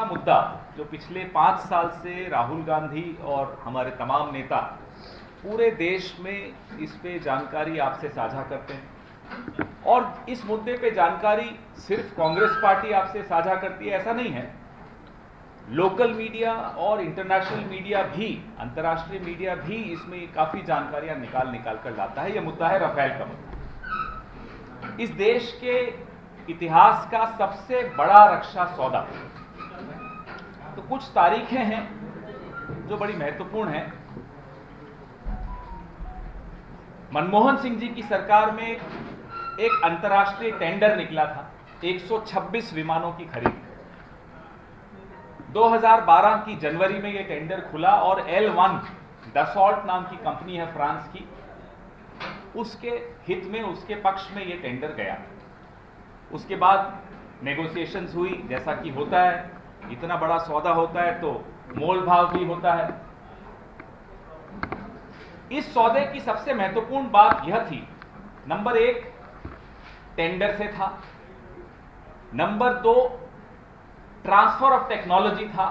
का मुद्दा जो पिछले 5 साल से राहुल गांधी और हमारे तमाम नेता पूरे देश में इस पे जानकारी आपसे साझा करते हैं, और इस मुद्दे पे जानकारी सिर्फ कांग्रेस पार्टी आपसे साझा करती है ऐसा नहीं है। लोकल मीडिया और इंटरनेशनल मीडिया भी, अंतर्राष्ट्रीय मीडिया भी इसमें काफी जानकारियां निकाल कर लाता है। यह मुद्दा है राफेल का मुद्दा। इस देश के इतिहास का सबसे बड़ा रक्षा सौदा। तो कुछ तारीखें हैं जो बड़ी महत्वपूर्ण हैं। मनमोहन सिंह जी की सरकार में एक अंतर्राष्ट्रीय टेंडर निकला था 126 विमानों की खरीद। 2012 की जनवरी में यह टेंडर खुला और L1 दसॉल्ट नाम की कंपनी है फ्रांस की, उसके हित में, उसके पक्ष में यह टेंडर गया। उसके बाद नेगोशिएशंस हुई, जैसा कि होता है, इतना बड़ा सौदा होता है तो मोल भाव भी होता है। इस सौदे की सबसे महत्वपूर्ण बात यह थी, नंबर 1 टेंडर से था, नंबर 2 ट्रांसफर ऑफ टेक्नोलॉजी था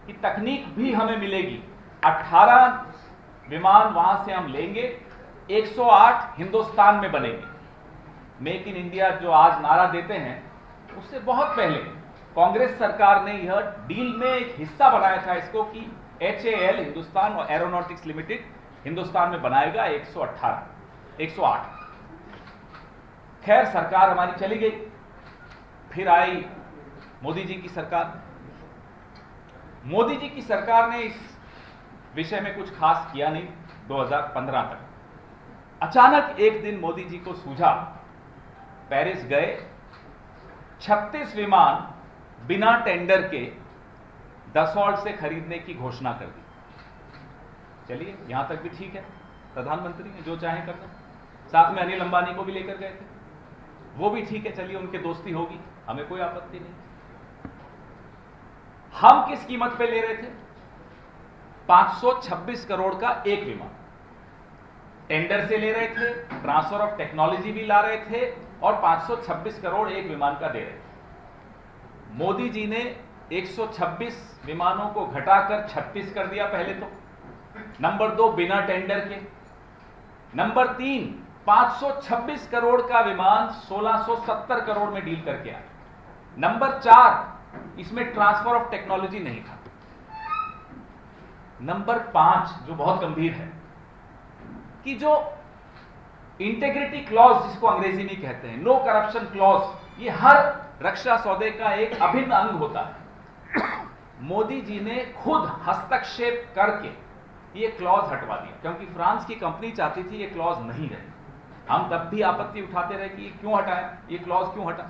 कि तकनीक भी हमें मिलेगी। 18 विमान वहां से हम लेंगे, 108 हिंदुस्तान में बनेंगे। मेक इन इंडिया जो आज नारा देते हैं, उससे बहुत पहले कांग्रेस सरकार ने यह डील में एक हिस्सा बनाया था इसको कि HAL हिंदुस्तान और एरोनॉटिक्स लिमिटेड हिंदुस्तान में बनाएगा 108। खैर सरकार हमारी चली गई, फिर आई मोदी जी की सरकार। मोदी जी की सरकार ने इस विषय में कुछ खास किया नहीं 2015 तक। अचानक एक दिन मोदी जी को सूझा, पेरिस गए, 36 विमान बिना टेंडर के दसॉल्ट से खरीदने की घोषणा कर दी। चलिए यहां तक भी ठीक है, प्रधानमंत्री ने जो चाहे कर दो। साथ में अनिल अंबानी को भी लेकर गए थे, वो भी ठीक है, चलिए उनके दोस्ती होगी, हमें कोई आपत्ति नहीं। हम किस कीमत पे ले रहे थे? 526 करोड़ का एक विमान टेंडर से ले रहे थे, ट्रांसफर ऑफ टेक्नोलॉजी भी ला रहे थे और 526 करोड़ एक विमान का दे रहे थे। मोदी जी ने 126 विमानों को घटाकर 36 कर दिया पहले तो। नंबर 2 बिना टेंडर के। नंबर 3 526 करोड़ का विमान 1670 करोड़ में डील करके आया। नंबर 4 इसमें ट्रांसफर ऑफ टेक्नोलॉजी नहीं था। नंबर 5 जो बहुत गंभीर है कि जो इंटेग्रिटी क्लॉज जिसको अंग्रेजी में कहते हैं, नो करप्शन क्लॉज, ये हर रक्षा सौदे का एक अभिन्न अंग होता है। मोदी जी ने खुद हस्तक्षेप करके ये क्लॉज हटवा दिया, क्योंकि फ्रांस की कंपनी चाहती थी ये क्लॉज नहीं रहे। हम तब भी आपत्ति उठाते रहे कि ये क्यों हटाया, ये क्लॉज क्यों हटा।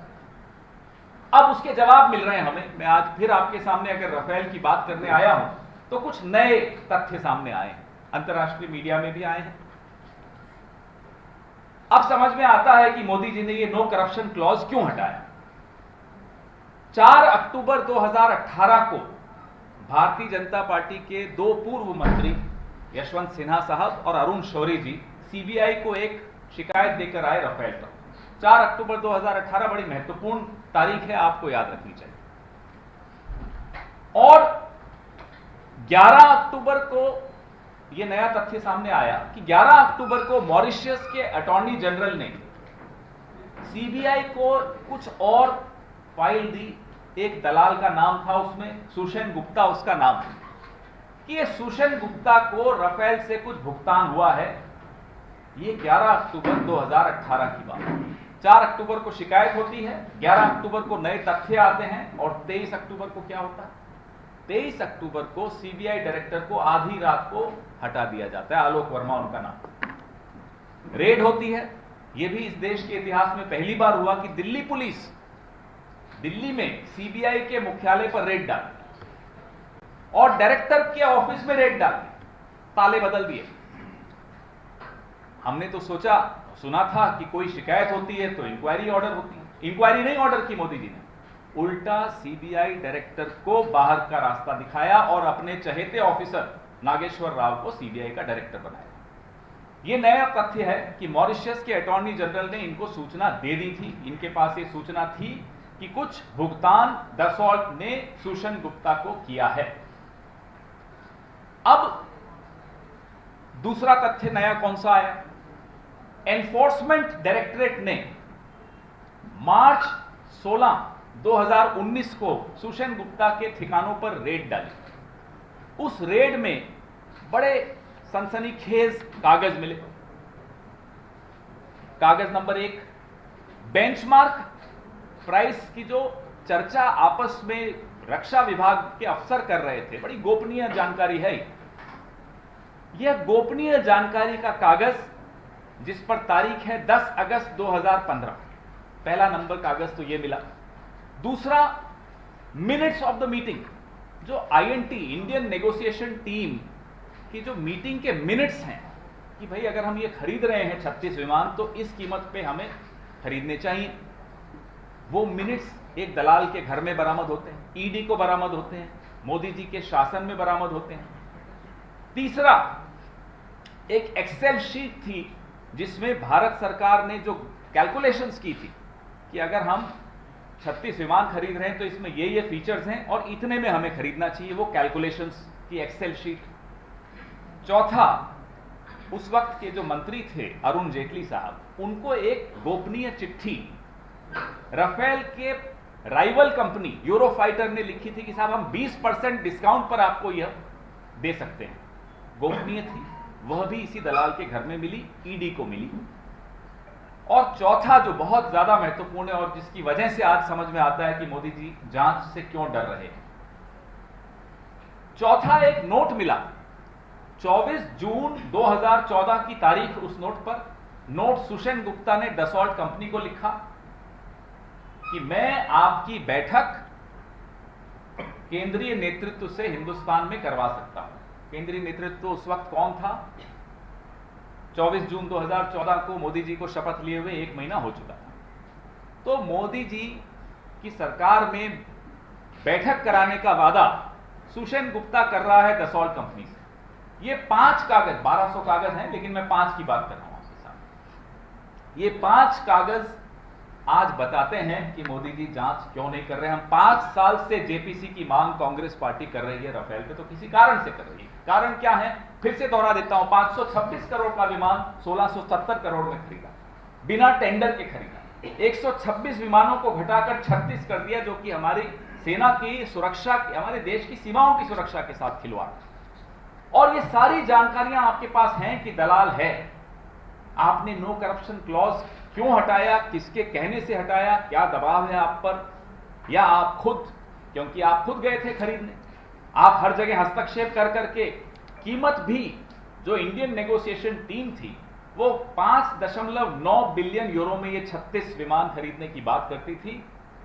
अब उसके जवाब मिल रहे हैं हमें। मैं आज फिर आपके सामने अगर राफेल की बात करने आया हूं तो कुछ नए तथ्य सामने आए हैं, अंतर्राष्ट्रीय मीडिया में भी आए हैं। अब समझ में आता है कि मोदी जी ने ये नो करप्शन क्लॉज क्यों हटाया। 4 अक्टूबर 2018 को भारतीय जनता पार्टी के 2 पूर्व मंत्री यशवंत सिन्हा साहब और अरुण शौरी जी सीबीआई को एक शिकायत देकर आए राफेल पर। 4 अक्टूबर 2018 बड़ी महत्वपूर्ण तारीख है, आपको याद रखनी चाहिए। और 11 अक्टूबर को यह नया तथ्य सामने आया कि 11 अक्टूबर को मॉरिशस के अटॉर्नी जनरल ने सीबीआई को कुछ और फाइल दी। एक दलाल का नाम था उसमें, सुषेण गुप्ता उसका नाम है, कि ये सुषेण गुप्ता को राफेल से कुछ भुगतान हुआ है। ये 11 अक्टूबर 2018 की बात है। 4 अक्टूबर को शिकायत होती है, 11 अक्टूबर को नए तथ्य आते हैं और 23 अक्टूबर को क्या होता है? 23 अक्टूबर को सीबीआई डायरेक्टर को आधी रात को हटा दिया जाता है, आलोक वर्मा उनका नाम। रेड होती है। यह भी इस देश के इतिहास में पहली बार हुआ कि दिल्ली पुलिस दिल्ली में सीबीआई के मुख्यालय पर रेड डाली और डायरेक्टर के ऑफिस में रेड डाली, ताले बदल दिए। हमने तो सुना था कि कोई शिकायत होती है तो इंक्वायरी ऑर्डर होती है। इंक्वायरी नहीं ऑर्डर की मोदी जी ने, उल्टा सीबीआई डायरेक्टर को बाहर का रास्ता दिखाया और अपने चहेते ऑफिसर नागेश्वर राव को सीबीआई का डायरेक्टर बनाया। यह नया तथ्य है कि मॉरिशस के अटॉर्नी जनरल ने इनको सूचना दे दी थी। इनके पास ये सूचना थी कि कुछ भुगतान दसॉल्ट ने सुषेण गुप्ता को किया है। अब दूसरा तथ्य नया कौन सा आया? एनफोर्समेंट डायरेक्टरेट ने मार्च 16, 2019 को सुषेण गुप्ता के ठिकानों पर रेड डाली। उस रेड में बड़े सनसनीखेज कागज मिले। कागज नंबर 1, बेंचमार्क प्राइस की जो चर्चा आपस में रक्षा विभाग के अफसर कर रहे थे, बड़ी गोपनीय जानकारी है। यह गोपनीय जानकारी का कागज जिस पर तारीख है 10 अगस्त 2015, पहला नंबर कागज तो यह मिला। दूसरा, मिनट्स ऑफ द मीटिंग, जो आईएनटी इंडियन नेगोशिएशन टीम की जो मीटिंग के मिनट्स हैं कि भाई अगर हम ये खरीद रहे हैं 36 विमान तो इस कीमत पे हमें खरीदने चाहिए, वो मिनट्स एक दलाल के घर में बरामद होते हैं, ईडी को बरामद होते हैं, मोदी जी के शासन में बरामद होते हैं। तीसरा, एक एक्सेल शीट थी जिसमें भारत सरकार ने जो कैलकुलेशंस की थी कि अगर हम 36 विमान खरीद रहे हैं तो इसमें ये फीचर्स हैं और इतने में हमें खरीदना चाहिए, वो कैलकुलेशंस की एक्सेल शीट। चौथा, उस वक्त के जो मंत्री थे अरुण जेटली साहब, उनको एक गोपनीय चिट्ठी राफेल के राइवल कंपनी यूरोफाइटर ने लिखी थी कि साहब हम 20% डिस्काउंट पर आपको यह दे सकते हैं। गोपनीय थी, वह भी इसी दलाल के घर में मिली, ईडी को मिली। और चौथा जो बहुत ज्यादा महत्वपूर्ण है और जिसकी वजह से आज समझ में आता है कि मोदी जी जांच से क्यों डर रहे हैं, चौथा एक नोट मिला 24 जून 2014 की तारीख। उस नोट पर नोट सुषेण गुप्ता ने दसॉल्ट कंपनी को लिखा कि मैं आपकी बैठक केंद्रीय नेतृत्व से हिंदुस्तान में करवा सकता हूं। केंद्रीय नेतृत्व उस वक्त कौन था? 24 जून 2014 को मोदी जी को शपथ लिए हुए 1 महीना हो चुका था। तो मोदी जी की सरकार में बैठक कराने का वादा सुषेण गुप्ता कर रहा है दसॉल्ट कंपनी से। ये 5 कागज, 1200 कागज हैं, लेकिन मैं 5 की बात कर रहा हूं आपके साथ। ये 5 कागज आज बताते हैं कि मोदी जी जांच क्यों नहीं कर रहे हैं। हम 5 साल से जेपीसी की मांग कांग्रेस पार्टी कर रही है राफेल पे, तो किसी कारण से कर रही है। कारण क्या है? फिर से दोहरा देता हूं, 526 करोड़ का विमान 1670 करोड़ में खरीदा, बिना टेंडर के खरीदा। 126 विमानों को घटाकर 36 कर दिया, जो कि हमारी सेना की सुरक्षा, हमारे देश की सीमाओं की सुरक्षा के साथ खिलवाड़। और ये सारी जानकारियां आपके पास हैं कि दलाल है। आपने नो करप्शन क्लॉज क्यों हटाया, किसके कहने से हटाया, क्या दबाव है आप पर, या आप खुद, क्योंकि आप खुद गए थे खरीदने, आप हर जगह हस्तक्षेप कर करके कीमत भी जो इंडियन नेगोशिएशन टीम थी वो 5.9 बिलियन यूरो में ये 36 विमान खरीदने की बात करती थी।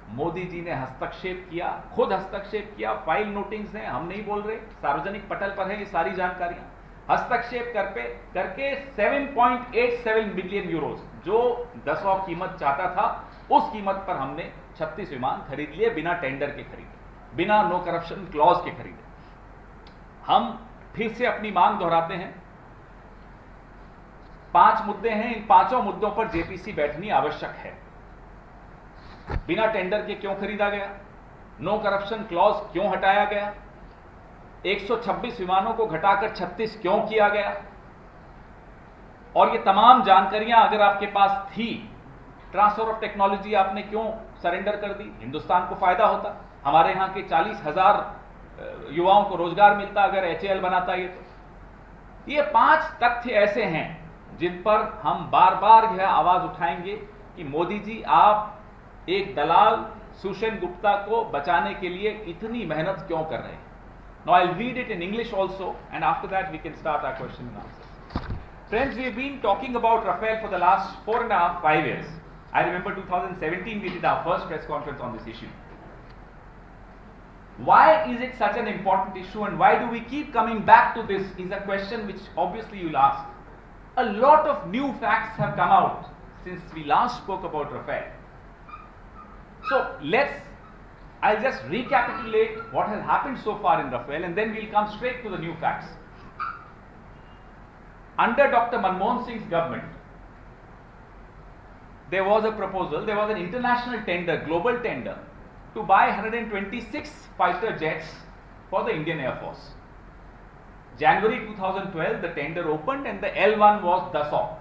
मोदी जी ने हस्तक्षेप किया, खुद हस्तक्षेप किया। फाइल नोटिंग्स हैं, हम नहीं बोल रहे, सार्वजनिक पटल पर है ये सारी जानकारियां। हस्तक्षेप करके 7.87 बिलियन यूरोज, जो 10 कीमत चाहता था, उस कीमत पर हमने 36 विमान खरीद लिए, बिना टेंडर के खरीदे, बिना नो करप्शन क्लॉज के खरीदे। हम फिर से अपनी मांग दोहराते हैं। 5 मुद्दे हैं, इन 5 मुद्दों पर जेपीसी बैठनी आवश्यक है। बिना टेंडर के क्यों खरीदा गया? नो करप्शन क्लॉज क्यों हटाया गया? 126 विमानों को घटाकर 36 क्यों किया गया? और ये तमाम जानकारियां अगर आपके पास थी, ट्रांसफर ऑफ टेक्नोलॉजी आपने क्यों सरेंडर कर दी? हिंदुस्तान को फायदा होता, हमारे यहां के 40,000 युवाओं को रोजगार मिलता अगर एचएएल बनाता ये 5 तथ्य ऐसे हैं जिन पर हम बार बार यह आवाज उठाएंगे कि मोदी जी, आप एक दलाल सुषेण गुप्ता को बचाने के लिए इतनी मेहनत क्यों कर रहे हैं? Now I'll read it in English also, and after that we can start our question and answers. Friends, we've been talking about Rafale for the last 4.5, 5 years. I remember 2017 we did our first press conference on this issue. Why is it such an important issue, and why do we keep coming back to this is a question which obviously you'll ask. A lot of new facts have come out since we last spoke about Rafale. So I'll just recapitulate what has happened so far in Rafale, and then we'll come straight to the new facts. Under Dr. Manmohan Singh's government, there was a proposal, there was an international tender, global tender, to buy 126 fighter jets for the Indian Air Force. January 2012, the tender opened and the L1 was Dassault.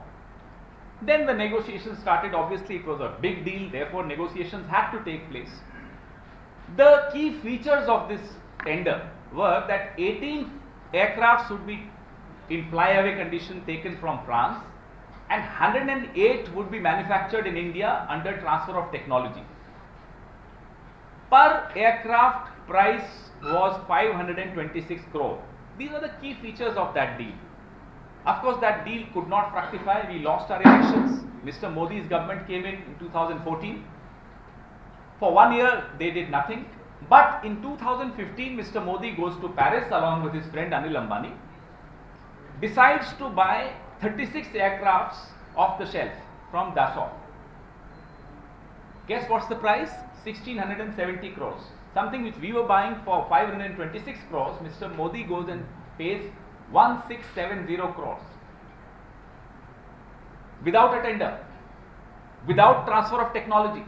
Then the negotiations started. Obviously, it was a big deal, therefore negotiations had to take place. The key features of this tender were that 18 aircrafts would be in flyaway condition taken from France and 108 would be manufactured in India under transfer of technology. Per aircraft price was 526 crore. These are the key features of that deal. Of course, that deal could not fructify. We lost our elections. Mr. Modi's government came in 2014. For 1 year, they did nothing. But in 2015, Mr. Modi goes to Paris along with his friend Anil Ambani, decides to buy 36 aircrafts off the shelf from Dassault. Guess what's the price? 1670 crores. Something which we were buying for 526 crores, Mr. Modi goes and pays 1670 crores. Without a tender, without transfer of technology.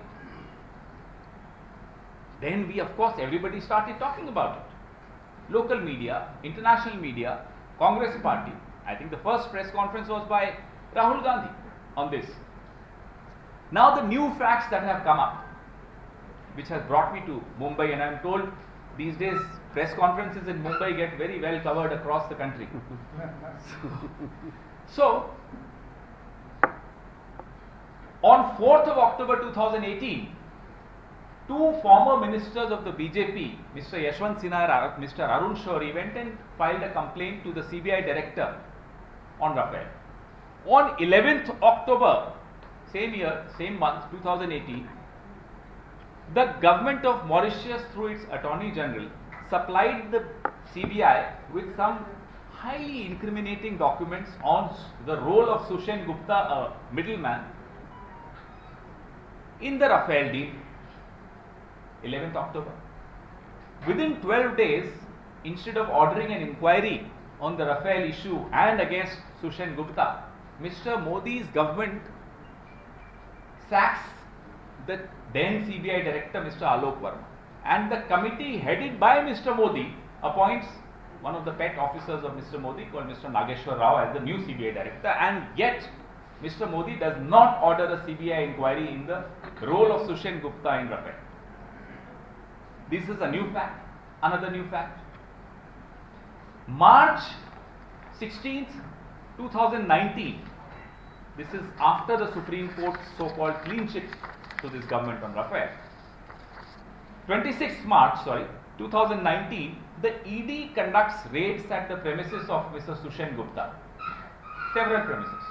Then we, of course, everybody started talking about it. Local media, international media, Congress party. I think the first press conference was by Rahul Gandhi on this. Now the new facts that have come up, which has brought me to Mumbai, and I am told these days press conferences in Mumbai get very well covered across the country. So, on 4th of October 2018, two former ministers of the BJP, Mr. Yashwant Sinha and Mr. Arun Shourie, went and filed a complaint to the CBI director on Rafale. On 11th October, same year, same month, 2018, the government of Mauritius, through its Attorney General, supplied the CBI with some highly incriminating documents on the role of Sushen Gupta, a middleman, in the Rafale deal. 11th October. Within 12 days, instead of ordering an inquiry on the Rafale issue and against Sushen Gupta, Mr. Modi's government sacks the then CBI director, Mr. Alok Verma, and the committee headed by Mr. Modi appoints one of the pet officers of Mr. Modi called Mr. Nageshwar Rao as the new CBI director, and yet Mr. Modi does not order a CBI inquiry in the role of Sushen Gupta in Rafale. This is a new fact. Another new fact. March 16th, 2019. This is after the Supreme Court's so-called clean chit to this government on Rafale. 26th March, 2019, the ED conducts raids at the premises of Mr. Sushen Gupta. Several premises.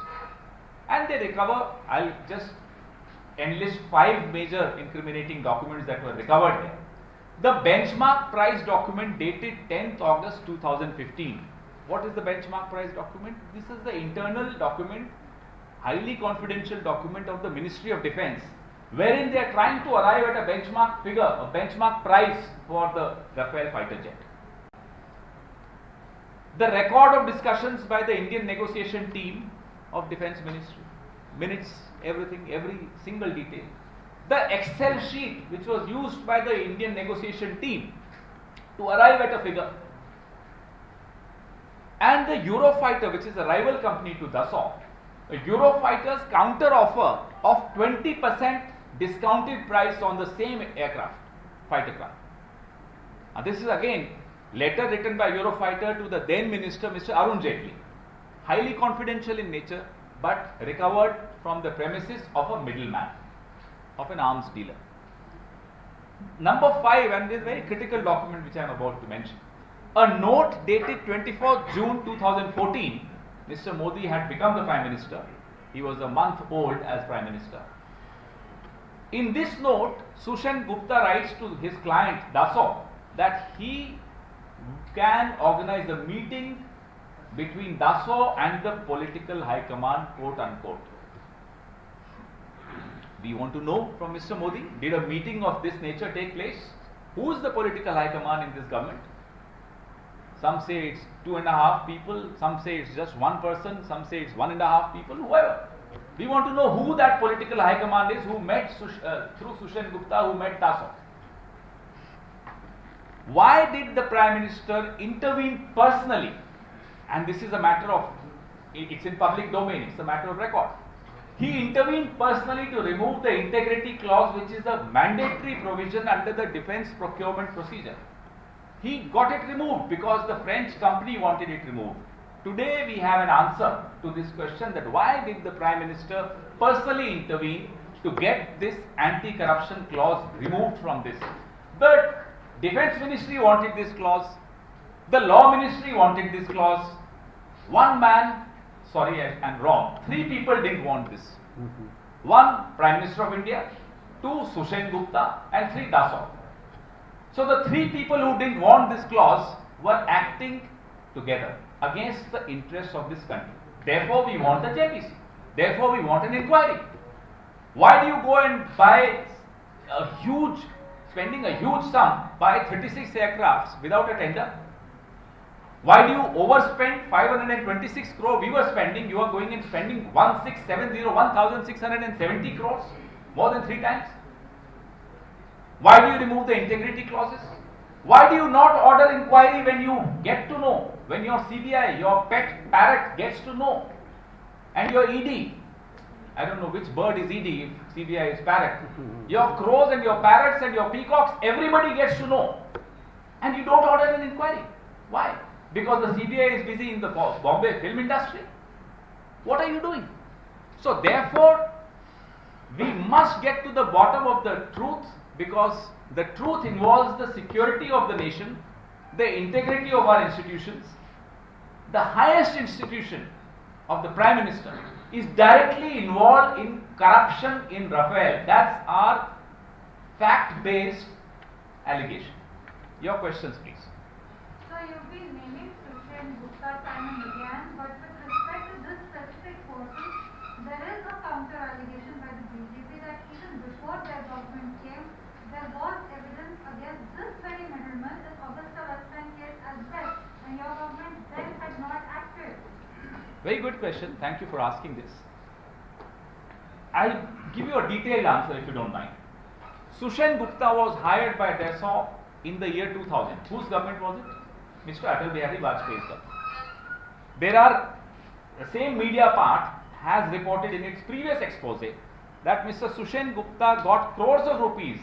And they recover, I'll just enlist 5 major incriminating documents that were recovered there. The benchmark price document dated 10th August 2015. What is the benchmark price document? This is the internal document, highly confidential document of the Ministry of Defence, wherein they are trying to arrive at a benchmark figure, a benchmark price for the Rafale fighter jet. The record of discussions by the Indian negotiation team of Defence Ministry, minutes, everything, every single detail. The Excel sheet which was used by the Indian negotiation team to arrive at a figure, and the Eurofighter, which is a rival company to Dassault, the Eurofighter's counter offer of 20% discounted price on the same aircraft, fighter craft. And this is again letter written by Eurofighter to the then minister, Mr. Arun Jaitley, highly confidential in nature, but recovered from the premises of a middleman, of an arms dealer. Number 5, and this very critical document which I am about to mention. A note dated 24th June 2014, Mr. Modi had become the Prime Minister. He was a month old as Prime Minister. In this note, Sushen Gupta writes to his client Dassault that he can organize a meeting between Dassault and the political high command, quote unquote. We want to know from Mr. Modi, did a meeting of this nature take place? Who is the political high command in this government? Some say it's 2.5 people, some say it's just one person, some say it's 1.5 people, whoever. We want to know who that political high command is who met through Sushen Gupta, who met Dassault. Why did the Prime Minister intervene personally? And this is a matter of, it's in public domain, it's a matter of record. He intervened personally to remove the integrity clause, which is a mandatory provision under the defense procurement procedure. He got it removed because the French company wanted it removed. Today we have an answer to this question, that why did the Prime Minister personally intervene to get this anti-corruption clause removed from this. But Defense Ministry wanted this clause, the Law Ministry wanted this clause. One man, sorry I'm wrong, three people didn't want this. One, Prime Minister of India, two, Sushen Gupta, and three, Dassault. So the three people who didn't want this clause were acting together against the interests of this country. Therefore we want the JPC. Therefore we want an inquiry. Why do you go and buy a huge, spending a huge sum, buy 36 aircrafts without a tender? Why do you overspend 526 crore we were spending, you are going and spending 1,670 crores, more than 3 times? Why do you remove the integrity clauses? Why do you not order inquiry when you get to know, when your CBI, your pet parrot gets to know, and your ED, I don't know which bird is ED if CBI is parrot, your crows and your parrots and your peacocks, everybody gets to know, and you don't order an inquiry. Why? Because the CBI is busy in the Bombay film industry. What are you doing? So therefore, we must get to the bottom of the truth, because the truth involves the security of the nation, the integrity of our institutions. The highest institution of the Prime Minister is directly involved in corruption in Rafael. That's our fact-based allegation. Your questions, please. So you've been naming Sushen Gupta time and again, but with respect to this specific person, there is a counter allegation by the BJP that even before their government came, there was evidence against this very middleman in Augusta Westland case as well, and your government then had not acted. Very good question. Thank you for asking this. I'll give you a detailed answer if you don't mind. Sushen Gupta was hired by Dassault in the year 2000. Whose government was it? Mr. Atal Bihari Vajpayee's government. The same media part has reported in its previous expose that Mr. Sushen Gupta got crores of rupees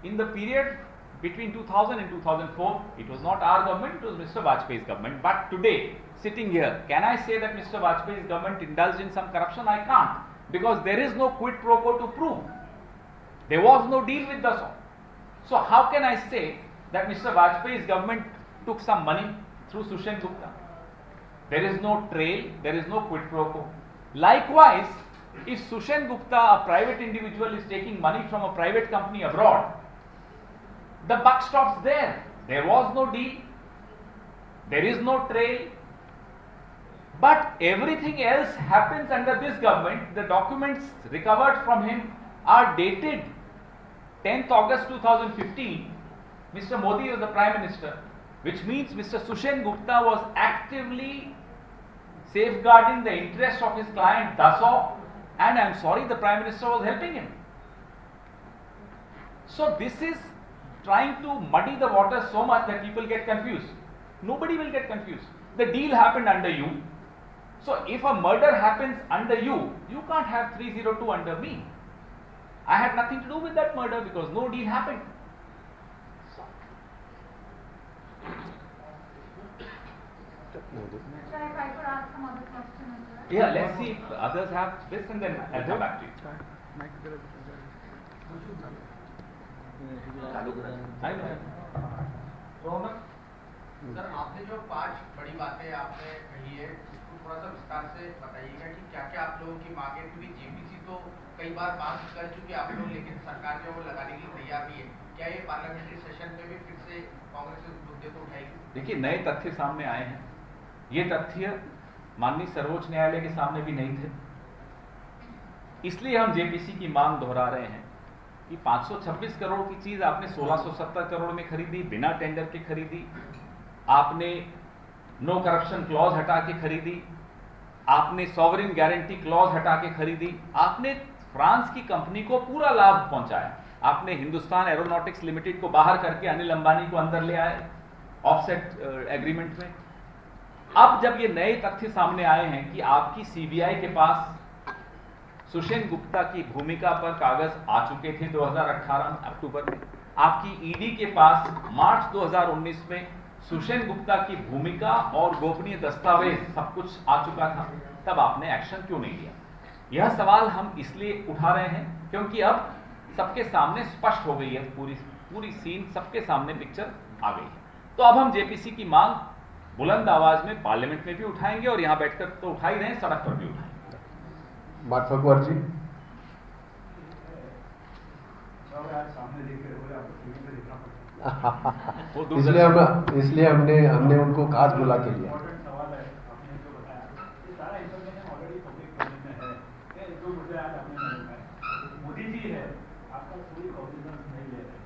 in the period between 2000 and 2004. It was not our government, it was Mr. Vajpayee's government. But today, sitting here, can I say that Mr. Vajpayee's government indulged in some corruption? I can't, because there is no quid pro quo to prove. There was no deal with Dassault. So how can I say that Mr. Vajpayee's government took some money through Sushen Gupta? There is no trail, there is no quid pro quo. Likewise, if Sushen Gupta, a private individual, is taking money from a private company abroad, the buck stops there. There was no deal, there is no trail, but everything else happens under this government. The documents recovered from him are dated 10th August 2015. Mr. Modi was the Prime Minister, which means Mr. Sushen Gupta was actively safeguarding the interest of his client Dassault, and I am sorry, the Prime Minister was helping him. So this is trying to muddy the water so much that people get confused. Nobody will get confused. The deal happened under you. So if a murder happens under you, you can't have 302 under me. I had nothing to do with that murder because no deal happened. Sir, if I could ask some other question as well. Yeah, let's see if others have this, and then I'll come back to you. Sir, आपने जो 5 बड़ी बातें आपने कही है, उसको थोड़ा सा विस्तार से बताइएगा कि क्या-क्या आप लोगों की मांग है, क्योंकि जेपीसी तो कई बार बात कर चुके आप लोग, लेकिन सरकार जो है वो लगाने के लिए तैयार नहीं है। क्या ये पार्लियामेंट्री सेशन में भी फिर से कांग्रेस इस मुद्दे को उठाएगी? देखिए, नए तथ्य सामने आए हैं। ये तथ्य माननीय सर्वोच्च न्यायालय के सामने भी नहीं थे, इसलिए हम जेपीसी की मांग दोहरा रहे हैं कि 526 करोड़ की चीज आपने 1670 करोड़ में खरीदी, बिना टेंडर के खरीदी, आपने नो करप्शन क्लॉज हटा के खरीदी, आपने सॉवरिन गारंटी क्लॉज हटा के खरीदी, आपने फ्रांस की कंपनी को पूरा लाभ पहुंचाया, आपने हिंदुस्तान एरोनॉटिक्स लिमिटेड को बाहर करके अनिल अंबानी को अंदर ले आए ऑफसेट एग्रीमेंट में। अब जब ये नए तथ्य सामने आए हैं कि आपकी सीबीआई के पास सुषेण गुप्ता की भूमिका पर कागज आ चुके थे 2018 अक्टूबर में, आपकी ईडी के पास मार्च 2019 में सुषेण गुप्ता की भूमिका और गोपनीय दस्तावेज सब कुछ आ चुका था, तब आपने एक्शन क्यों नहीं लिया? यह सवाल हम इसलिए उठा रहे हैं क्योंकि अब सबके सामने स्पष्ट हो गई है, पूरी सीन सबके सामने पिक्चर आ गई है। तो अब हम जेपीसी की मांग बुलंद आवाज में पार्लियामेंट में भी उठाएंगे और यहां बैठकर तो उठा ही रहे हैं, सड़क पर भी उठाएंगे। माधवकुमार जी, इसलिए हमने उनको खास बुला के लिया। मोदी जी है, आपका कोई कॉन्फिडेंस नहीं ले रहे,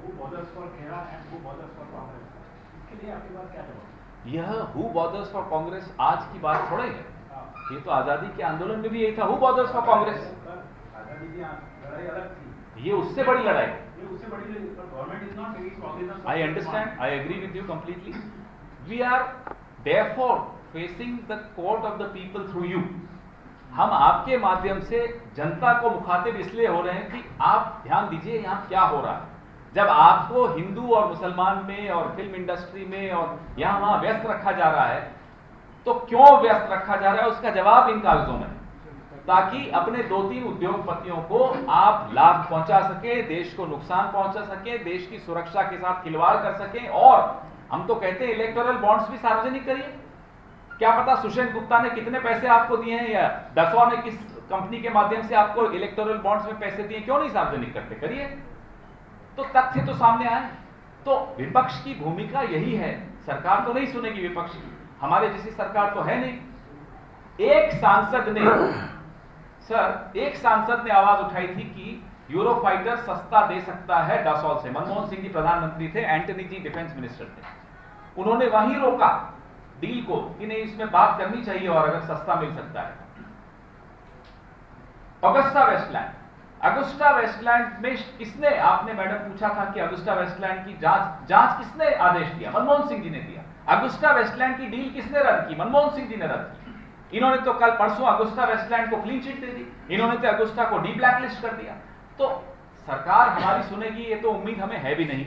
who bothers for Khera and who bothers for Congress, इसके लिए आपके पास क्या जवाब? यह हु बॉदर्स फॉर कांग्रेस आज की बात थोड़ा ही है, ये तो आजादी के आंदोलन में भी यही था, हु बॉदर्स फॉर कांग्रेस। आजादी की लड़ाई अलग थी, ये उससे बड़ी लड़ाई, ये उससे बड़ी लड़ाई, पर government is not taking cognisance. I understand, I agree with you completely. We are therefore facing the court of the people through you. हम आपके माध्यम से जनता को मुखातिब इसलिए हो रहे हैं कि आप ध्यान दीजिए यहां क्या हो रहा है। जब आपको हिंदू और मुसलमान में और फिल्म इंडस्ट्री में और यहां वहां व्यस्त रखा जा रहा है, तो क्यों व्यस्त रखा जा रहा है उसका जवाब इन कागजों में, ताकि अपने 2-3 उद्योगपतियों को आप लाभ पहुंचा सके, देश को नुकसान पहुंचा सके, देश की सुरक्षा के साथ खिलवाड़ कर सके। और हम तो कहते हैं इलेक्टोरल बॉन्ड्स भी सार्वजनिक करिए। क्या पता सुषेण गुप्ता ने कितने पैसे आपको दिए हैं या दसवा ने किस कंपनी के माध्यम से आपको इलेक्टोरल बॉन्ड्स में पैसे दिए, क्यों नहीं सार्वजनिक करते? करिए। तो तथ्य तो सामने आए। तो विपक्ष की भूमिका यही है, सरकार तो नहीं सुनेगी विपक्ष की, हमारे जैसी सरकार तो है नहीं। एक सांसद ने आवाज उठाई थी कि यूरोफाइटर सस्ता दे सकता है डसॉल से। मनमोहन सिंह जी प्रधानमंत्री थे, एंटनी जी डिफेंस मिनिस्टर थे, उन्होंने वहीं रोका डील को कि नहीं इसमें बात करनी चाहिए और अगर सस्ता मिल सकता है। अगुस्टा वेस्टलैंड में किसने, आपने मैडम पूछा था कि अगुस्टा वेस्टलैंड की जांच किसने आदेश दिया? मनमोहन सिंह जी ने दिया। अगुस्टा वेस्टलैंड की डील किसने रद्द की? मनमोहन सिंह जी ने रद्द की। इन्होंने तो कल परसों अगुस्टा वेस्टलैंड को क्लीन चिट दे दी, इन्होंने तो अगुस्टा को डी ब्लैकलिस्ट कर दिया। तो सरकार हमारी सुनेगी ये तो उम्मीद हमें है भी नहीं।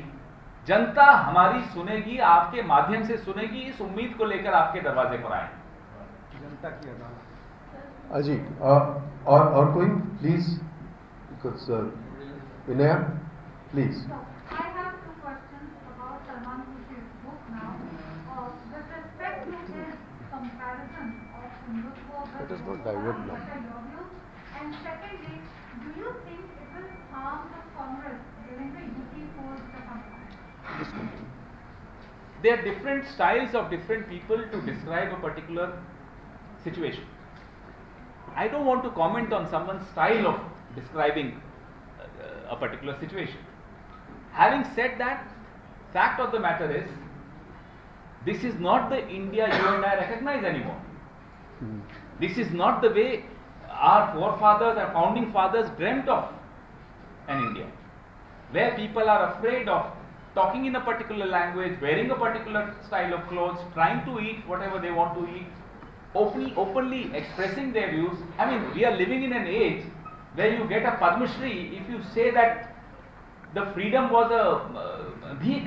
जनता हमारी सुनेगी, आपके माध्यम से सुनेगी, इस उम्मीद को लेकर आपके दरवाजे पर आए। जनता की अदालत। अजी और कोई please, Vinaya please. I have 2 questions about Salman Rushdie's book now. With respect to his comparison of Hindutva with Let us not divert now. what are your views? And secondly, do you think it will harm the Congress during the UP polls that are coming? There are different styles of different people to describe a particular situation. I don't want to comment on someone's style of describing a particular situation. Having said that, fact of the matter is, this is not the India you and I recognize anymore. This is not the way our forefathers, our founding fathers dreamt of an India, where people are afraid of talking in a particular language, wearing a particular style of clothes, trying to eat whatever they want to eat, openly expressing their views. I mean, we are living in an age where you get a Padma Shri if you say that the freedom was a bheek,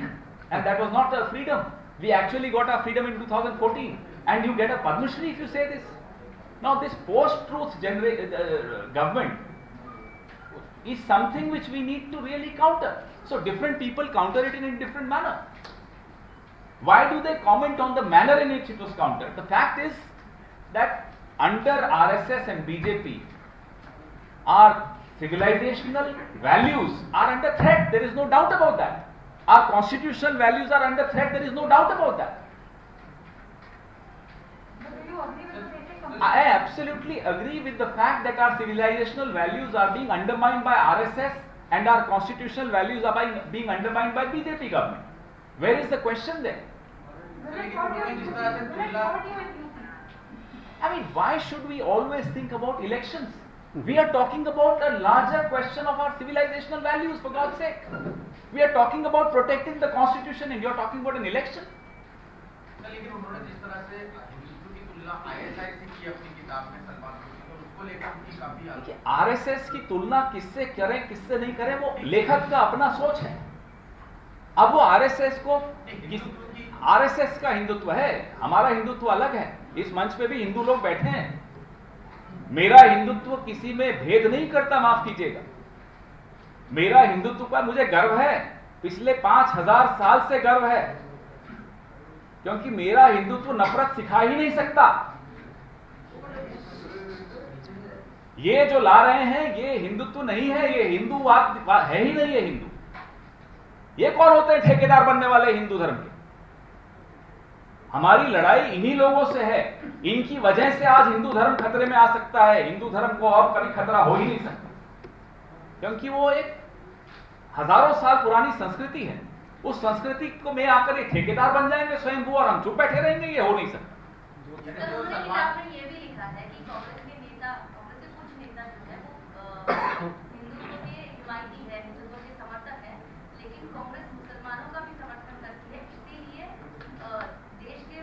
and that was not a freedom. We actually got our freedom in 2014, and you get a Padma Shri if you say this. Now, this post-truth government is something which we need to really counter. So, different people counter it in a different manner. Why do they comment on the manner in which it was countered? The fact is that under RSS and BJP, our civilizational values are under threat. There is no doubt about that. Our constitutional values are under threat. There is no doubt about that. But do you agree with the basic comparison? I absolutely agree with the fact that our civilizational values are being undermined by RSS and our constitutional values are being undermined by BJP government. Where is the question there? Will it hurt you in UP? Will it hurt you in UP? I mean, why should we always think about elections? We are talking about a larger question of our civilizational values, for God's sake. We are talking about protecting the constitution and you are talking about an election. लेकिन उन्होंने जिस तरह से हिंदुत्व की तुलना ISI से की अपनी किताब में सलमान रुश्दी और उसको लेकर उनकी काफी आरएसएस की तुलना किससे करें किससे नहीं करें वो लेखक का अपना सोच है। अब वो आरएसएस को आरएसएस का हिंदुत्व है, हमारा हिंदुत्व अलग है। इस मंच पे भी हिंदू लोग बैठे हैं। मेरा हिंदुत्व किसी में भेद नहीं करता, माफ कीजिएगा। मेरा हिंदुत्व पर मुझे गर्व है, पिछले 5000 साल से गर्व है, क्योंकि मेरा हिंदुत्व नफरत सिखा ही नहीं सकता। ये जो ला रहे हैं ये हिंदुत्व नहीं है, ये हिंदूवाद है ही नहीं है हिंदू। ये कौन होते हैं ठेकेदार बनने वाले हिंदू धर्म के? हमारी लड़ाई इन्हीं लोगों से है। इनकी वजह से आज हिंदू धर्म खतरे में आ सकता है। हिंदू धर्म को और कभी खतरा हो ही नहीं सकता, क्योंकि वो एक हजारों साल पुरानी संस्कृति है। उस संस्कृति को में आकर एक ठेकेदार बन जाएंगे स्वयंभू और हम चुप बैठे रहेंगे, ये हो नहीं सकता। किताब में ये भी लिखा है कि कांग्रेस के नेता, कांग्रेस के कुछ नेता जो है वो हिंदुत्व के हिमायती है, हिंदुत्व के समर्थक है, लेकिन कांग्रेस मुसलमानों का भी समर्थन करती है, इसीलिए देश के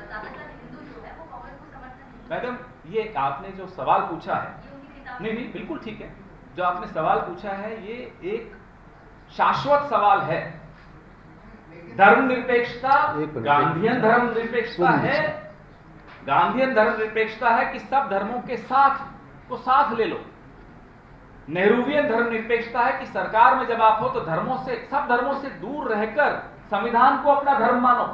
ज्यादातर हिंदू जो है वो कांग्रेस को समर्थन नहीं। मैडम, ये आपने जो सवाल पूछा है, ये उनकी किताब नहीं बिल्कुल ठीक है। जो आपने सवाल पूछा है ये एक शाश्वत सवाल है। धर्मनिरपेक्षता गांधीयन धर्मनिरपेक्षता है। गांधीयन धर्मनिरपेक्षता है कि सब धर्मों के साथ को साथ ले लो। नेहरूवियन धर्मनिरपेक्षता है कि सरकार में जब आप हो तो धर्मों से, सब धर्मों से दूर रहकर संविधान को अपना धर्म मानो।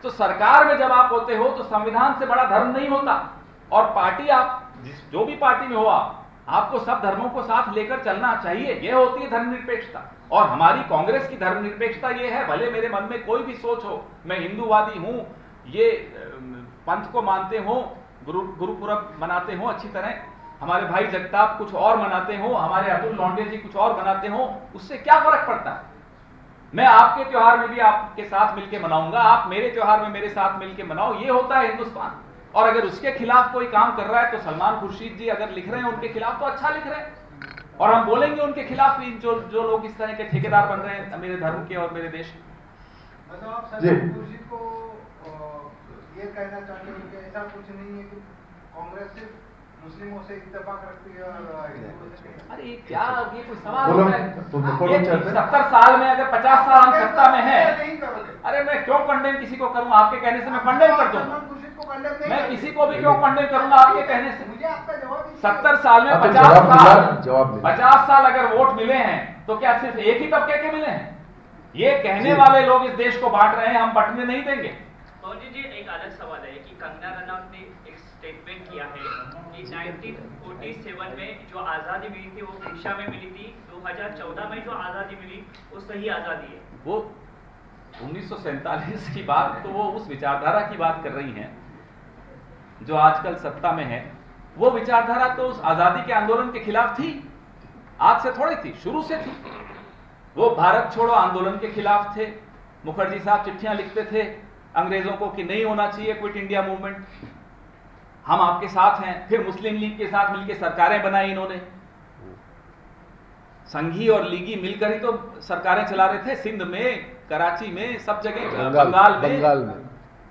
तो सरकार में जब आप होते हो तो संविधान से बड़ा धर्म नहीं होता। और पार्टी, आप जो भी पार्टी में हो, आपको सब धर्मों को साथ लेकर चलना चाहिए। यह होती है धर्मनिरपेक्षता। और हमारी कांग्रेस की धर्मनिरपेक्षता यह है, भले मेरे मन में कोई भी सोच हो, मैं हिंदूवादी हूं, ये पंथ को मानते हो, गुरुपुरब मनाते हो अच्छी तरह, हमारे भाई जगताप कुछ और मनाते हो, हमारे अतुल लौंडे जी कुछ और मनाते हो, उससे क्या फर्क पड़ता है? मैं आपके त्योहार में भी आपके साथ मिलकर मनाऊंगा, आप मेरे त्योहार में मेरे साथ मिलकर मनाओ। ये होता है हिंदुस्तान। और अगर उसके खिलाफ कोई काम कर रहा है तो सलमान खुर्शीद जी अगर लिख रहे हैं उनके खिलाफ तो अच्छा लिख रहे हैं, और हम बोलेंगे उनके खिलाफ भी, जो लोग इस तरह के ठेकेदार बन रहे हैं मेरे धर्म के और मेरे देश के। मतलब आप सलमान खुर्शीद को ये कहना चाहते हैं कि ऐसा कुछ नहीं है कि कांग्रेस सिर्फ मुस्लिमों से इत्तेफाक रखती है और अरे क्या ये कोई सवाल होता है? 70 साल में अगर 50 साल हम सत्ता में हैं, अरे मैं क्यों कंडेम किसी को करूं? आपके कहने से मैं कंडेम कर दूंगा। मैं किसी को भी क्यों कंडेम करूंगा आपके कहने से? मुझे आपका जवाब 70 साल में 50 साल अगर वोट मिले हैं तो क्या सिर्फ एक ही तबके के मिले हैं? ये कहने वाले लोग इस देश को बांट रहे हैं, हम बंटने नहीं देंगे। जी एक अलग सवाल है कि कंगना रनौत ने एक स्टेटमेंट किया है कि 1947 में जो आज़ादी मिली थी वो शिक्षा में मिली थी, 2014 में जो आज़ादी मिली वो सही आज़ादी है। वो 1947 की बात, तो वो उस विचारधारा की बात कर रही हैं जो आजकल सत्ता में है। वो विचारधारा तो उस आज़ादी के आंदोलन के खिलाफ थी, आज से थोड़ी थी, शुरू से थी। वो भारत छोड़ो आंदोलन के खिलाफ थे। मुखर्जी साहब चिट्ठियां लिखते थे अंग्रेजों को कि नहीं होना चाहिए क्विट इंडिया मूवमेंट, हम आपके साथ हैं। फिर मुस्लिम लीग के साथ मिलकर सरकारें बनाई इन्होंने, संघी और लीगी मिलकर ही तो सरकारें चला रहे थे, सिंध में, कराची में, सब जगह, बंगाल में,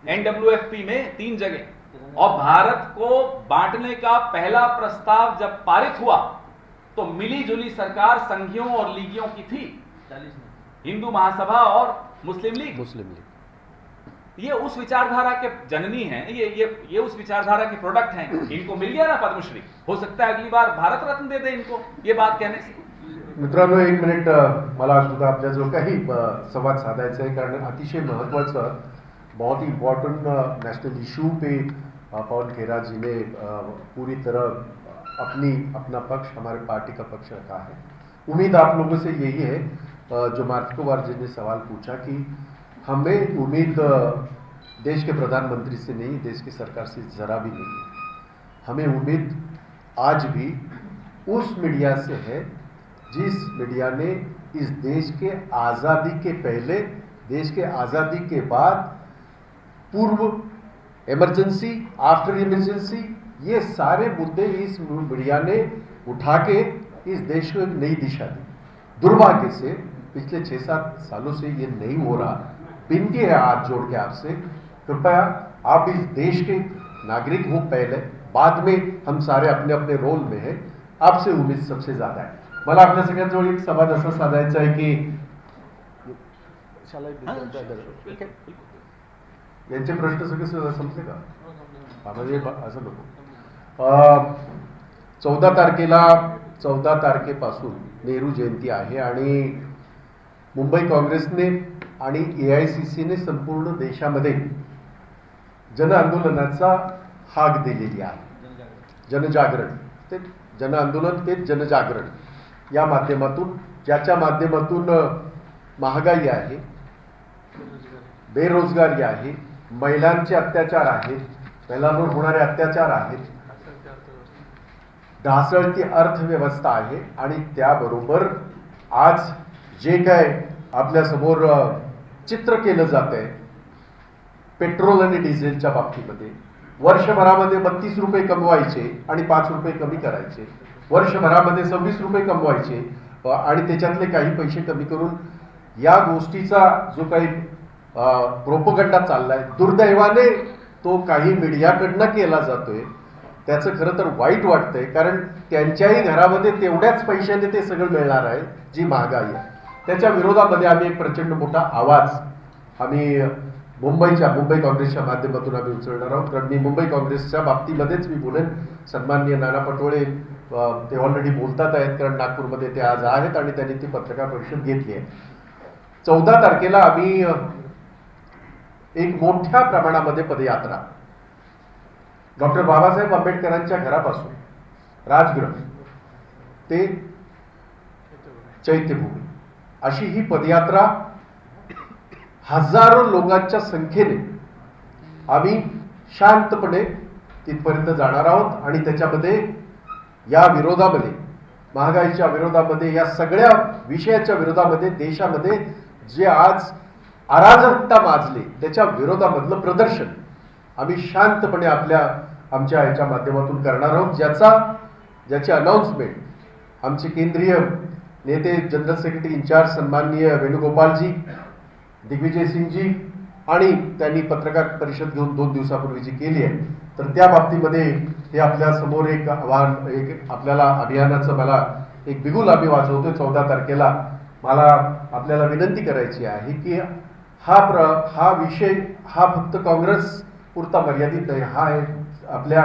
NWFP में, 3 जगह। और भारत को बांटने का पहला प्रस्ताव जब पारित हुआ तो मिली जुली सरकार संघियों और लीगियों की थी, हिंदू महासभा और मुस्लिम लीग। ये उस विचारधारा के जननी हैं, ये उस विचारधारा के प्रोडक्ट हैं। इनको मिल गया ना पद्मश्री, हो सकता है अगली बार भारत रत्न दे दे इनको ये बात कहने से। मित्रांनो, 1 मिनिट मला सुद्धा आपल्या जो काही संवाद साधायचा आहे, कारण अतिशय महत्त्वाचं, बहुत ही इम्पॉर्टेंट नेशनल इशू पे पवन खेरा जी ने पूरी तरह अपना पक्ष, हमारे पार्टी का पक्ष रखा है। उम्मीद आप लोगों से यही है, जो मार्क कुमार जी ने सवाल पूछा कि हमें उम्मीद देश के प्रधानमंत्री से नहीं, देश की सरकार से जरा भी नहीं है। हमें उम्मीद आज भी उस मीडिया से है जिस मीडिया ने इस देश के आज़ादी के पहले, देश के आज़ादी के बाद, पूर्व इमरजेंसी, आफ्टर इमरजेंसी, ये सारे मुद्दे इस मीडिया ने उठा के इस देश को एक नई दिशा दी। दुर्भाग्य से पिछले 6-7 सालों से ये नहीं हो रहा। विनती है हाथ जोड़ के आपसे, कृपया आप इस देश के नागरिक हो पहले, बाद में हम सारे अपने अपने रोल में हैं। आपसे उम्मीद सबसे ज्यादा आहे. मला आपल्या सगळ्यांजवळ एक संवाद असा साधायचा आहे की यांचे प्रश्न सगळे संपले का? म्हणजे असं नको. 14 तारखेपासून नेहरू जयंती आहे आणि मुंबई काँग्रेसने आणि AICCने संपूर्ण देशामध्ये जन आंदोलनाचा हाक दिलेली आहे. जनजागरण, ते जन आंदोलन ते जनजागरण या माध्यमातून, ज्याच्या माध्यमातून महागाई आहे, बेरोजगारी आहे, महिलांचे अत्याचार आहेत, महिलांवर होणारे अत्याचार आहेत, ढासळती अर्थव्यवस्था आहे आणि त्याबरोबर आज जे काय आपल्या समोर चित्र केलं जात आहे पेट्रोल आणि डिझेलच्या बाबतीमध्ये, वर्षभरामध्ये 32 रुपये कमवायचे आणि 5 रुपये कमी करायचे, वर्षभरामध्ये 26 रुपये कमवायचे आणि त्याच्यातले काही पैसे कमी करून या गोष्टीचा जो काही प्रोपगंडा चाललाय, दुर्दैवाने तो काही मीडियाकडनं केला जातोय. त्याचं खरं तर वाईट वाटतंय, कारण त्यांच्याही घरामध्ये तेवढ्याच पैशाने ते सगळं मिळणार आहे जी महागाई आहे. त्याच्या विरोधामध्ये आम्ही एक प्रचंड मोठा आवाज आम्ही मुंबई काँग्रेसच्या माध्यमातून आम्ही उचलणार आहोत. कारण मी मुंबई काँग्रेसच्या बाबतीमध्येच मी बोलेन. सन्माननीय नाना पटोळे ते ऑलरेडी बोलतात आहेत, कारण नागपूरमध्ये ते आज आहेत आणि त्यांनी ती पत्रकार परिषद घेतली आहे. 14 तारखेला आम्ही एक मोठ्या प्रमाणामध्ये पदयात्रा डॉक्टर बाबासाहेब आंबेडकरांच्या घरापासून राजगृह ते चैत्यभूमी अशी ही पदयात्रा हजारो लोकांच्या संख्येने आम्ही शांतपणे तिथपर्यंत जाणार आहोत आणि त्याच्यामध्ये या विरोधामध्ये, महागाईच्या विरोधामध्ये, या सगळ्या विषयाच्या विरोधामध्ये, देशामध्ये जे आज अराजकता माजली त्याच्या विरोधामधलं प्रदर्शन आम्ही शांतपणे आमच्या याच्या माध्यमातून करणार आहोत, ज्याची अनाउन्समेंट आमचे केंद्रीय नेते, जनरल सेक्रेटरी इंचार्ज सन्माननीय वेणुगोपालजी, दिग्विजय सिंगजी आणि त्यांनी पत्रकार परिषद घेऊन 2 दिवसापूर्वी केली आहे. तर त्या बाबतीमध्ये हे आपल्या समोर एक आव्हान, एक आपल्याला अभियानाचं मला एक बिगुल आम्ही वाजवतोय 14 तारखेला. मला आपल्याला विनंती करायची आहे की हा विषय हा फक्त काँग्रेस पुरता मर्यादित नाही. हा आपल्या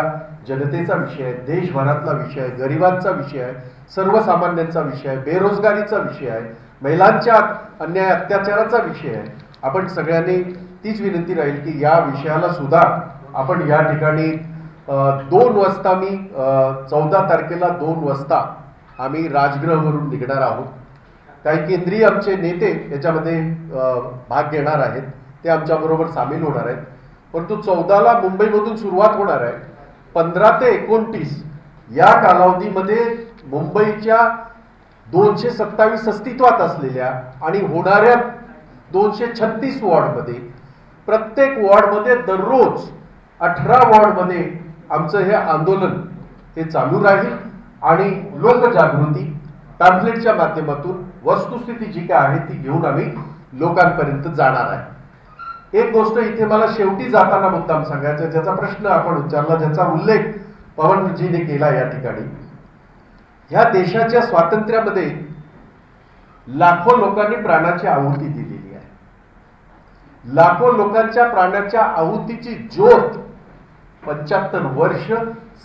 जनतेचा विषय आहे, देशभरातला विषय आहे, गरिबांचा विषय आहे, सर्वसामान्यांचा विषय आहे, बेरोजगारीचा विषय आहे, महिलांच्या अन्याय अत्याचाराचा विषय आहे. आपण सगळ्यांनी तीच विनंती राहील की या विषयाला सुद्धा आपण या ठिकाणी 2 वाजता 14 तारखेला 2 वाजता आम्ही राजगृहवरून निघणार आहोत. काही केंद्रीय आमचे नेते याच्यामध्ये भाग घेणार आहेत, ते आमच्याबरोबर सामील होणार आहेत. परंतु 14ला मुंबईमधून सुरुवात होणार आहे. 15 ते 29 या कालावधीमध्ये मुंबईच्या 227 अस्तित्वात असलेल्या आणि होणाऱ्या 236 वॉर्डमध्ये, प्रत्येक वॉर्डमध्ये दररोज 18 वॉर्डमध्ये आमचं हे आंदोलन हे चालू राहील आणि लोकजागृती पॅम्फलेटच्या माध्यमातून वस्तुस्थिती जी काय आहे ती घेऊन आम्ही लोकांपर्यंत जाणार आहे. एक गोष्ट इथे मला शेवटी जाताना मुद्दाम सांगायचं, ज्याचा प्रश्न आपण उच्चारला, ज्याचा उल्लेख पवनजीने केला या ठिकाणी, ह्या देशाच्या स्वातंत्र्यामध्ये लाखो लोकांनी प्राणाची आहुती दिलेली आहे. लाखो लोकांच्या प्राणाच्या आहुतीची ज्योत 75 वर्ष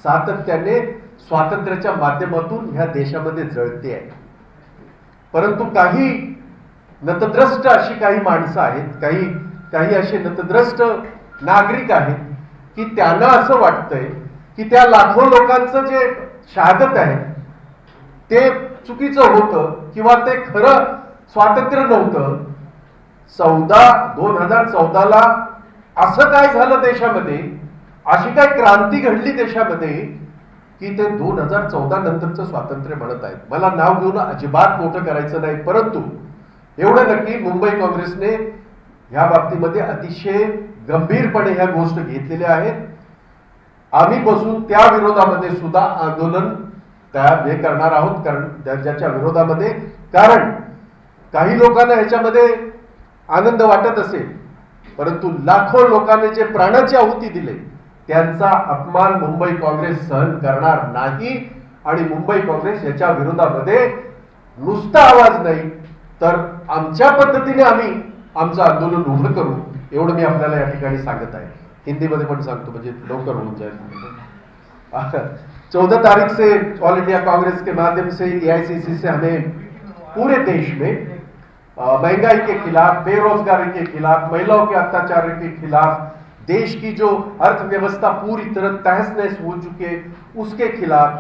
सातत्याने स्वातंत्र्याच्या माध्यमातून ह्या देशामध्ये जळते आहे. परंतु काही नतद्रष्ट अशी काही माणसं आहेत, काही असे नतद्रष्ट नागरिक आहेत की त्यांना असं वाटतंय की त्या लाखो लोकांचं जे शहादत आहे ते चुकीचं होतं किंवा ते खरं स्वातंत्र्य नव्हतं. 2014ला असं काय झालं देशामध्ये, अशी काय क्रांती घडली देशामध्ये की ते 2014 नंतरचं स्वातंत्र्य म्हणत आहेत. मला नाव घेऊन अजिबात मोठं करायचं नाही, परंतु एवढं नक्की मुंबई काँग्रेसने ह्या बाबतीमध्ये अतिशय गंभीरपणे ह्या गोष्ट घेतलेल्या आहेत. आम्ही बसून त्या विरोधामध्ये सुद्धा आंदोलन हे करणार आहोत, कारण ज्याच्या विरोधामध्ये, कारण काही लोकांना ह्याच्यामध्ये आनंद वाटत असेल, परंतु लाखो लोकांनी जे प्राणाची आहुती दिले त्यांचा अपमान मुंबई काँग्रेस सहन करणार नाही. आणि मुंबई काँग्रेस याच्या विरोधामध्ये नुसता आवाज नाही तर आमच्या पद्धतीने आम्ही आमचं आंदोलन उभं करू, एवढं मी आपल्याला या ठिकाणी सांगत आहे. हिंदीमध्ये पण सांगतो म्हणजे लवकर होऊन जाईल. 14 तारीख से ऑल इंडिया कांग्रेस के माध्यम से एआईसीसी से हमें पूरे देश में महंगाई के खिलाफ, बेरोजगारी के खिलाफ, महिलाओं के अत्याचार के खिलाफ, देश की जो अर्थव्यवस्था पूरी तरह तहस नहस हो चुकी है उसके खिलाफ,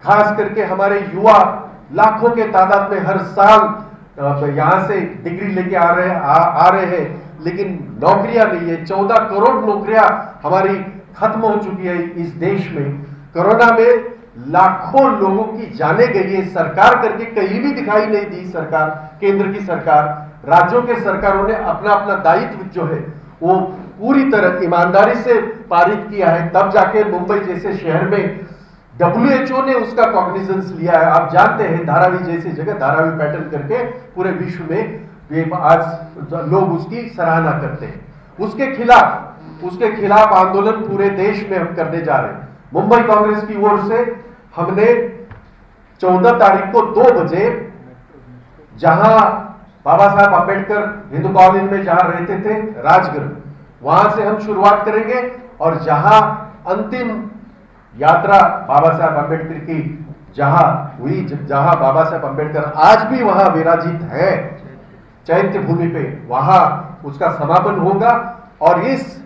खास करके हमारे युवा लाखों के तादाद में हर साल यहां से डिग्री लेके आ रहे हैं, लेकिन नौकरियां नहीं है. 14 करोड़ नौकरियां हमारी खत्म हो चुकी है इस देश में. कोरोना में लाखों लोगों की जाने गई है. सरकार करके कहीं भी दिखाई नहीं दी सरकार, केंद्र की सरकार. राज्यों के सरकारों ने अपना अपना दायित्व जो है वो पूरी तरह ईमानदारी से पारित किया है. तब जाके मुंबई जैसे शहर में WHO ने उसका कॉग्निजेंस लिया है. आप जानते हैं धारावी जैसी जगह, धारावी पैटर्न करके पूरे विश्व में आज लोग उसकी सराहना करते हैं. उसके खिलाफ आंदोलन पूरे देश में हम करने जा रहे हैं. मुंबई कांग्रेस की ओर से हमने 14 तारीख को 2 बजे जहां बाबा साहब अम्बेडकर हिंदू कॉलोनी में जहां रहते थे राजगृह, वहां से हम शुरुआत करेंगे और जहां अंतिम यात्रा बाबा साहब अम्बेडकर की जहां हुई, जहां बाबा साहब अम्बेडकर आज भी वहां विराजित है चैत्य भूमि पे, वहां उसका समापन होगा. और इस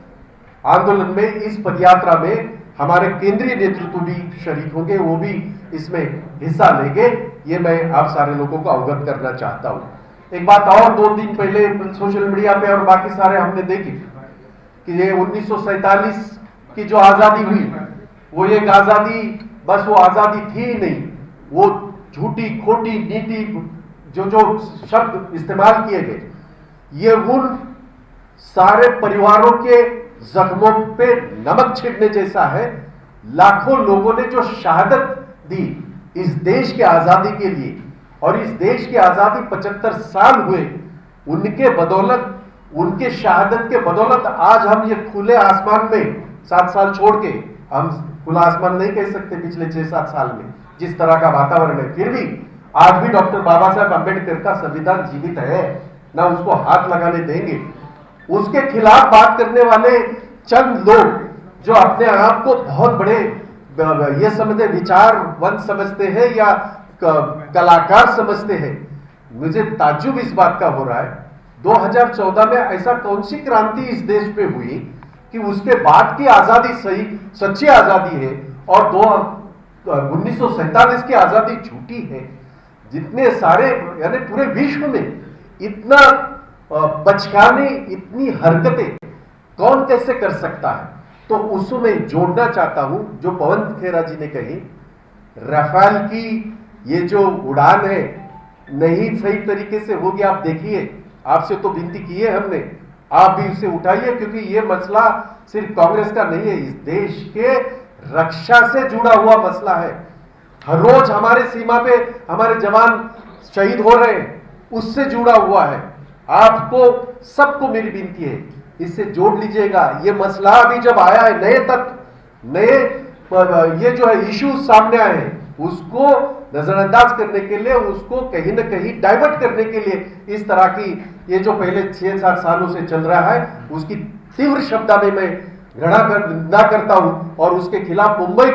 आंदोलन में, इस पदयात्रा में हमारे केंद्रीय नेतृत्व भी शरीक होंगे, वो भी इसमें हिस्सा लेंगे. ये मैं आप सारे लोगों को अवगत करना चाहता हूं. एक बात और, 2 दिन पहले सोशल मीडिया पे और बाकी सारे हमने देखी कि ये 1947 की जो आजादी हुई वो एक आजादी, बस वो आजादी थी ही नहीं, वो झूठी खोटी नीति जो शब्द इस्तेमाल किए गए, ये उन सारे परिवारों के जख्मों पे नमक छिड़कने जैसा है. लाखों लोगों ने जो शहादत दी इस देश की आजादी के लिए, और इस देश की आजादी 75 साल हुए, उनके बदौलत, उनके शहादत के बदौलत आज हम ये खुले आसमान में 7 साल छोड़ के, हम खुला आसमान नहीं कह सकते पिछले 6-7 साल में जिस तरह का वातावरण है, फिर भी आज भी डॉक्टर बाबा साहब अम्बेडकर का संविधान जीवित है, ना उसको हाथ लगाने देंगे. उसके खिलाफ बात करने वाले चंद लोग जो अपने आप को बहुत बड़े ये समझते, विचारवंत समझते हैं या कलाकार समझते हैं, मुझे ताज्जुब इस बात का हो रहा है. 2014 में ऐसा कौन सी क्रांति इस देश पे हुई कि उसके बाद की आजादी सही सच्ची आजादी है और 1947 की आजादी झूठी है. जितने सारे, यानी पूरे विश्व में इतना बचकाने, इतनी हरकतें कौन कैसे कर सकता है. तो उसमें जोड़ना चाहता हूं जो पवन खेरा जी ने कही, राफेल की ये जो उड़ान है नहीं सही तरीके से होगी. आप देखिए, आपसे तो विनती की है हमने, आप भी उसे उठाइए, क्योंकि ये मसला सिर्फ कांग्रेस का नहीं है, इस देश के रक्षा से जुड़ा हुआ मसला है. हर रोज हमारे सीमा पे हमारे जवान शहीद हो रहे हैं, उससे जुड़ा हुआ है. आपको सबको मेरी विनती है, इससे जोड़ लीजिएगा. ये मसला अभी जब आया है, नए ये जो है इश्यूज सामने आए हैं, उसको नजरअंदाज करने के लिए, उसको कहीं ना कहीं डाइवर्ट करने के लिए इस तरह की ये जो पहले 6-7 सालों से चल रहा है, उसकी तीव्र शब्दों में मैं निंदा करता हूं. और उसके खिलाफ मुंबई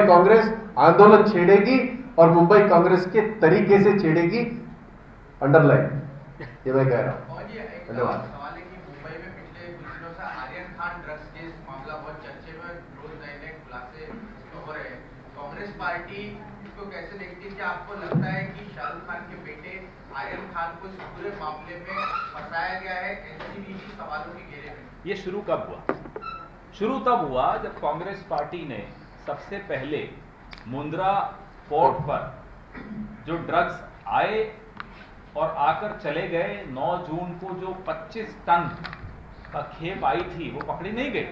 कांग्रेस आंदोलन छेड़ेगी और मुंबई कांग्रेस के तरीके से छेड़ेगी. अंडरलाइन ये मैं कह रहा हूं. धन्यवाद. सवाल है कि मुंबई में पिछले कुछ दिनों से आर्यन खान ड्रग्स केस मामला बहुत चर्चे में, रोज नए खुलासे हो रहे हैं. कांग्रेस पार्टी इसको कैसे देखती है? क्या आपको लगता है कि शाहरुख खान के बेटे आर्यन खान को इस पूरे मामले में फंसाया गया है एनसीबी सवालों के घेरे में? ये शुरू कब हुआ? शुरू तब हुआ जब कांग्रेस पार्टी ने सबसे पहले मुंद्रा पोर्ट पर जो ड्रग्स आए और आकर चले गए, 9 जून को जो 25 टन का खेप आई थी वो पकड़ी नहीं गई।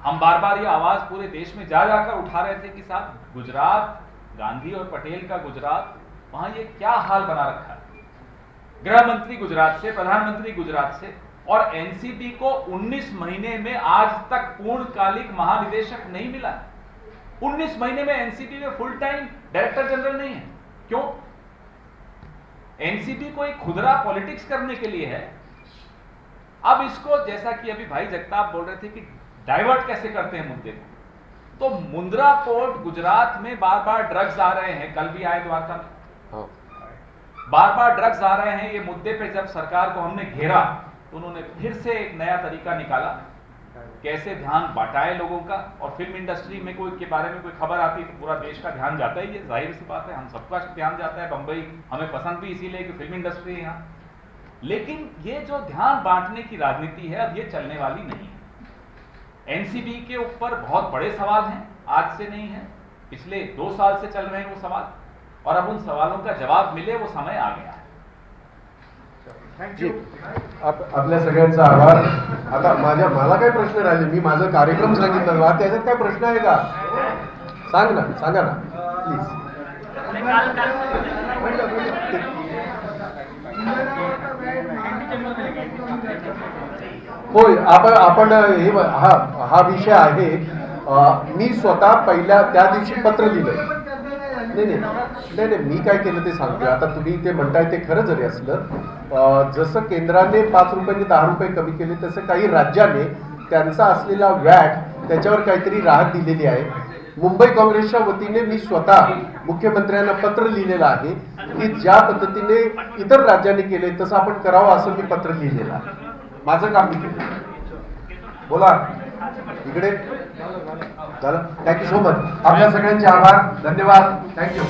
हम बार बार ये आवाज पूरे देश में जा जाकर उठा रहे थे कि साहब गुजरात, गांधी और पटेल का गुजरात, वहां ये क्या हाल बना रखा है। गृह मंत्री गुजरात से, प्रधानमंत्री गुजरात से, और एनसीबी को 19 महीने में आज तक पूर्णकालिक महानिदेशक नहीं मिला। 19 महीने में एनसीबी में फुल टाइम डायरेक्टर जनरल नहीं है। क्यों? एनसीबी को एक खुदरा पॉलिटिक्स करने के लिए है। अब इसको, जैसा कि अभी भाई जगताप बोल रहे थे कि डाइवर्ट कैसे करते हैं मुद्दे को, तो मुंद्रा पोर्ट गुजरात में बार बार ड्रग्स आ रहे हैं, कल भी आए द्वारका में, बार बार ड्रग्स आ रहे हैं। ये मुद्दे पे जब सरकार को हमने घेरा तो उन्होंने फिर से एक नया तरीका निकाला, कैसे ध्यान बांटाए लोगों का। और फिल्म इंडस्ट्री में कोई के बारे में कोई खबर आती है तो पूरा देश का ध्यान जाता ही है, जाहिर सी बात है, हम सबका ध्यान जाता है। बंबई हमें पसंद भी इसीलिए कि फिल्म इंडस्ट्री है यहाँ। लेकिन ये जो ध्यान बांटने की राजनीति है, अब ये चलने वाली नहीं है। एनसीबी के ऊपर बहुत बड़े सवाल हैं, आज से नहीं है, पिछले 2 साल से चल रहे हैं वो सवाल, और अब उन सवालों का जवाब मिले वो समय आ गया है। जी, आपल्या सगळ्यांचा आभार। आता मला काय प्रश्न राहिले, मी माझा कार्यक्रम सांगितला, त्याच्यात काय प्रश्न आहे का? सांगा ना प्लीज। होय, आपण हे हा विषय आहे। मी स्वतः पहिल्या त्या दिवशी पत्र लिहिलं। नाही, मी काय केलं ते सांगतोय। आता तुम्ही ते म्हणताय ते खरं जरी असलं, जसं केंद्राने 5 रुपयांनी 10 रुपये कमी केले, तसं काही राज्याने त्यांचा असलेला व्हॅट त्याच्यावर काहीतरी राहत दिलेली आहे। मुंबई काँग्रेसच्या वतीने मी स्वतः मुख्यमंत्र्यांना पत्र लिहिलेलं आहे की ज्या पद्धतीने इतर राज्यांनी केले तसं आपण करावं, असं मी पत्र लिहिलेलं आहे। माझं काम मी केलं। बोला इकडे झालं। Thank you so much. आपल्या सगळ्यांचे आभार, धन्यवाद, थँक्यू।